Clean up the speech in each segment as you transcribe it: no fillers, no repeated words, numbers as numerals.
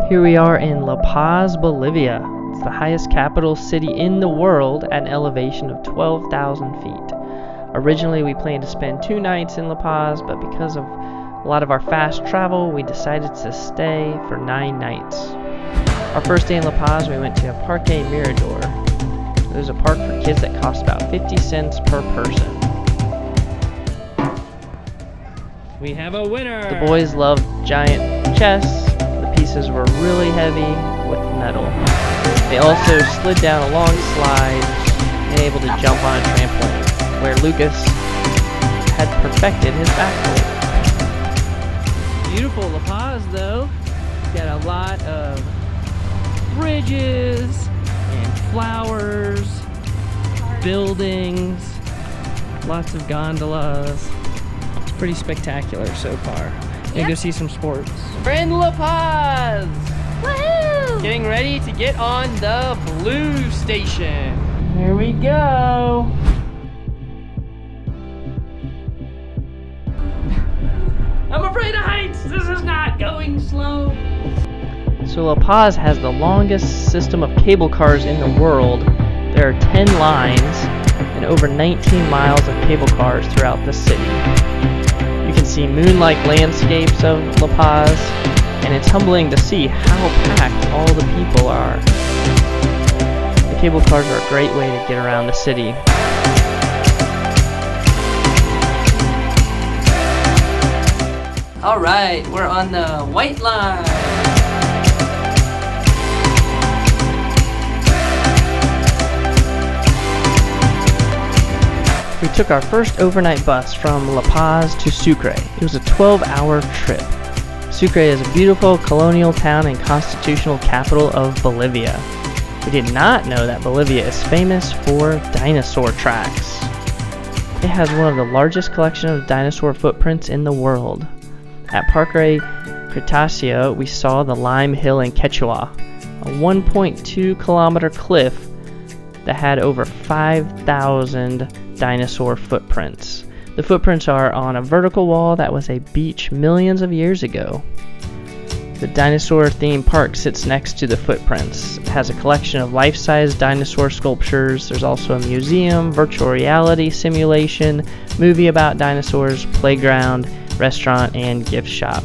Here we are in La Paz, Bolivia. It's the highest capital city in the world at an elevation of 12,000 feet. Originally, we planned to spend 2 nights in La Paz, but because of a lot of our fast travel, we decided to stay for 9 nights. Our first day in La Paz, we went to Parque Mirador. There's a park for kids that costs about 50 cents per person. We have a winner! The boys loved giant chests. The pieces were really heavy with metal. They also slid down a long slide and able to jump on a trampoline, where Lucas had perfected his backflip. Beautiful La Paz, though. It's got a lot of bridges and flowers, buildings, lots of gondolas. It's pretty spectacular so far. Gonna go see some sports. We're in La Paz! Woohoo! Getting ready to get on the blue station. Here we go. I'm afraid of heights. This is not going slow. So La Paz has the longest system of cable cars in the world. There are 10 lines and over 19 miles of cable cars throughout the city. You can see moon-like landscapes of La Paz, and it's humbling to see how packed all the people are. The cable cars are a great way to get around the city. Alright, we're on the white line. We took our first overnight bus from La Paz to Sucre. It was a 12-hour trip. Sucre is a beautiful colonial town and constitutional capital of Bolivia. We did not know that Bolivia is famous for dinosaur tracks. It has one of the largest collections of dinosaur footprints in the world. At Parque Cretaceous, we saw the Lime Hill in Quechua, a 1.2 kilometer cliff that had over 5,000 dinosaur footprints. The footprints are on a vertical wall that was a beach millions of years ago. The dinosaur themed park sits next to the footprints. It has a collection of life-size dinosaur sculptures. There's also a museum, virtual reality simulation, movie about dinosaurs, playground, restaurant, and gift shop.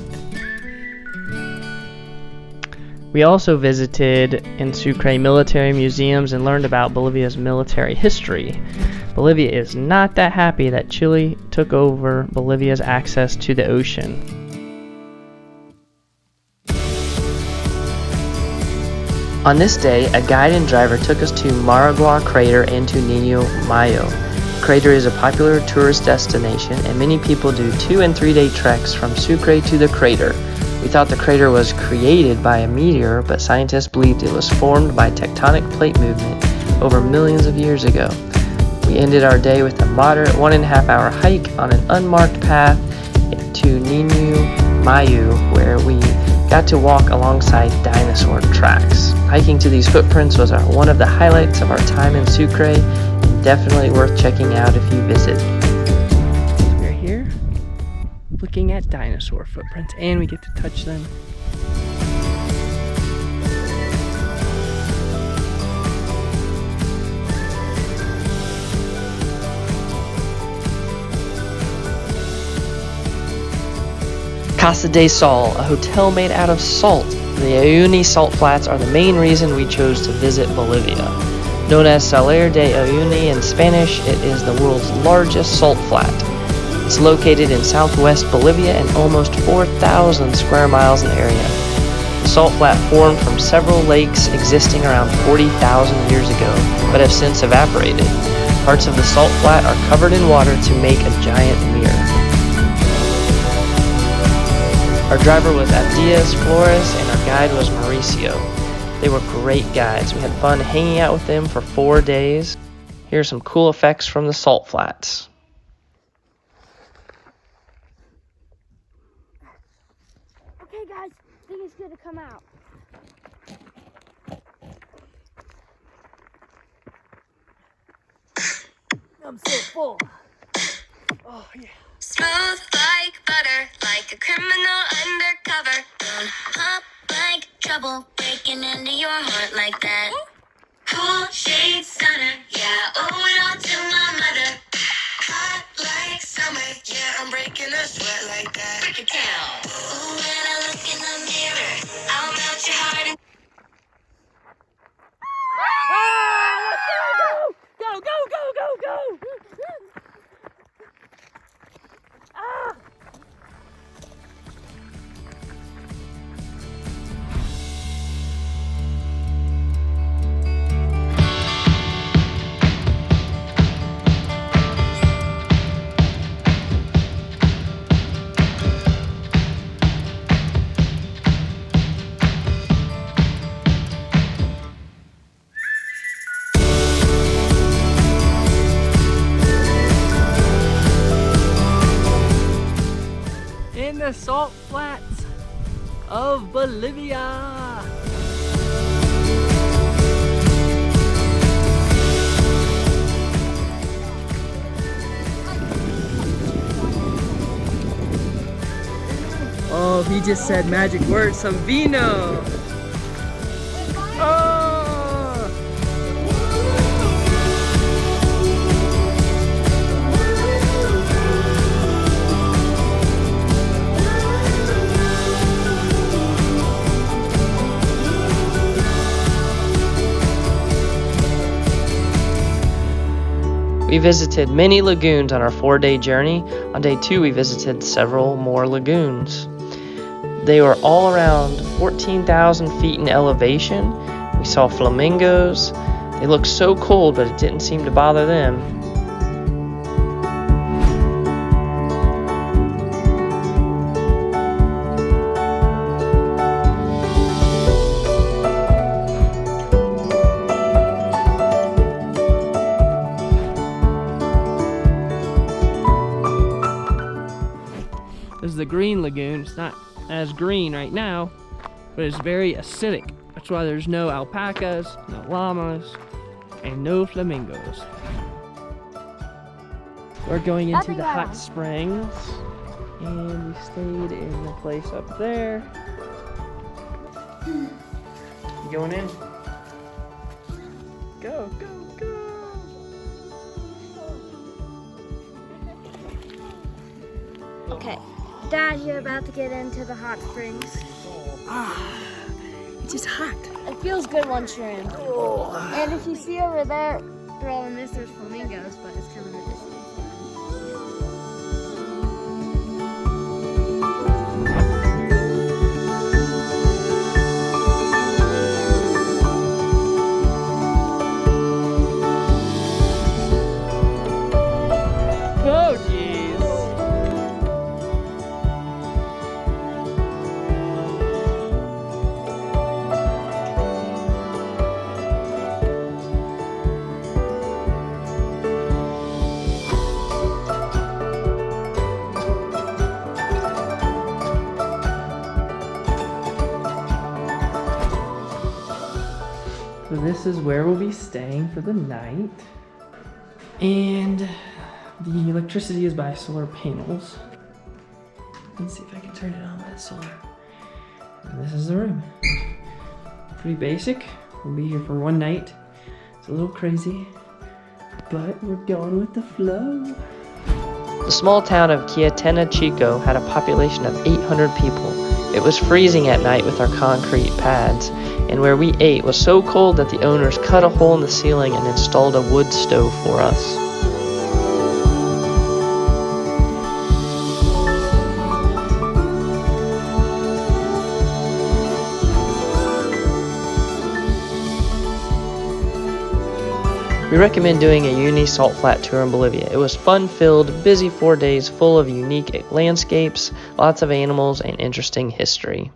We also visited in Sucre military museums and learned about Bolivia's military history. Bolivia is not that happy that Chile took over Bolivia's access to the ocean. On this day, a guide and driver took us to Maragua Crater and to Niño Mayo. The crater is a popular tourist destination, and many people do 2- and 3-day treks from Sucre to the crater. We thought the crater was created by a meteor, but scientists believed it was formed by tectonic plate movement over millions of years ago. We ended our day with a moderate 1.5-hour hike on an unmarked path to Niño Mayo, where we got to walk alongside dinosaur tracks. Hiking to these footprints was one of the highlights of our time in Sucre, and definitely worth checking out if you visit. We're here looking at dinosaur footprints, and we get to touch them. Casa de Sal, a hotel made out of salt. The Uyuni salt flats are the main reason we chose to visit Bolivia. Known as Salar de Uyuni in Spanish, it is the world's largest salt flat. It's located in southwest Bolivia and almost 4,000 square miles in area. The salt flat formed from several lakes existing around 40,000 years ago, but have since evaporated. Parts of the salt flat are covered in water to make a giant mirror. Our driver was Abdias Flores and our guide was Mauricio. They were great guides. We had fun hanging out with them for 4 days. Here are some cool effects from the salt flats. Okay guys, I think it's gonna come out. I'm so full. Oh yeah. Smooth like butter, like a criminal undercover. Don't pop like Trouble breaking into your heart like that. Cool shade stunner, yeah, owe it all to my mother. Hot like summer, yeah, I'm breaking a sweat like that. Break it down. Ooh, when I look in the mirror, I'll melt your heart and Go, go, go, go, go! In the salt flats of Bolivia. Oh, he just said magic words, some vino. Oh! We visited many lagoons on our 4-day journey. On day 2, we visited several more lagoons. They were all around 14,000 feet in elevation. We saw flamingos. They looked so cold, but it didn't seem to bother them. This is the green lagoon. It's not as green right now, but it's very acidic. That's why there's no alpacas, no llamas, and no flamingos. We're going into the hot springs, and we stayed in the place up there. You going in? Go, go, go! Okay, Dad, you're about to get into the hot springs. It's just hot. It feels good once you're in. And if you see over there, through all the mist, there's flamingos, but it's kind of a distance. Oh, jeez. So this is where we'll be staying for the night. And the electricity is by solar panels. Let's see if I can turn it on by solar. And this is the room. Pretty basic. We'll be here for one night. It's a little crazy, but we're going with the flow. The small town of Quintana Chico had a population of 800 people. It was freezing at night with our concrete pads, and where we ate was so cold that the owners cut a hole in the ceiling and installed a wood stove for us. We recommend doing a Uyuni salt flat tour in Bolivia. It was fun-filled, busy 4 days full of unique landscapes, lots of animals, and interesting history.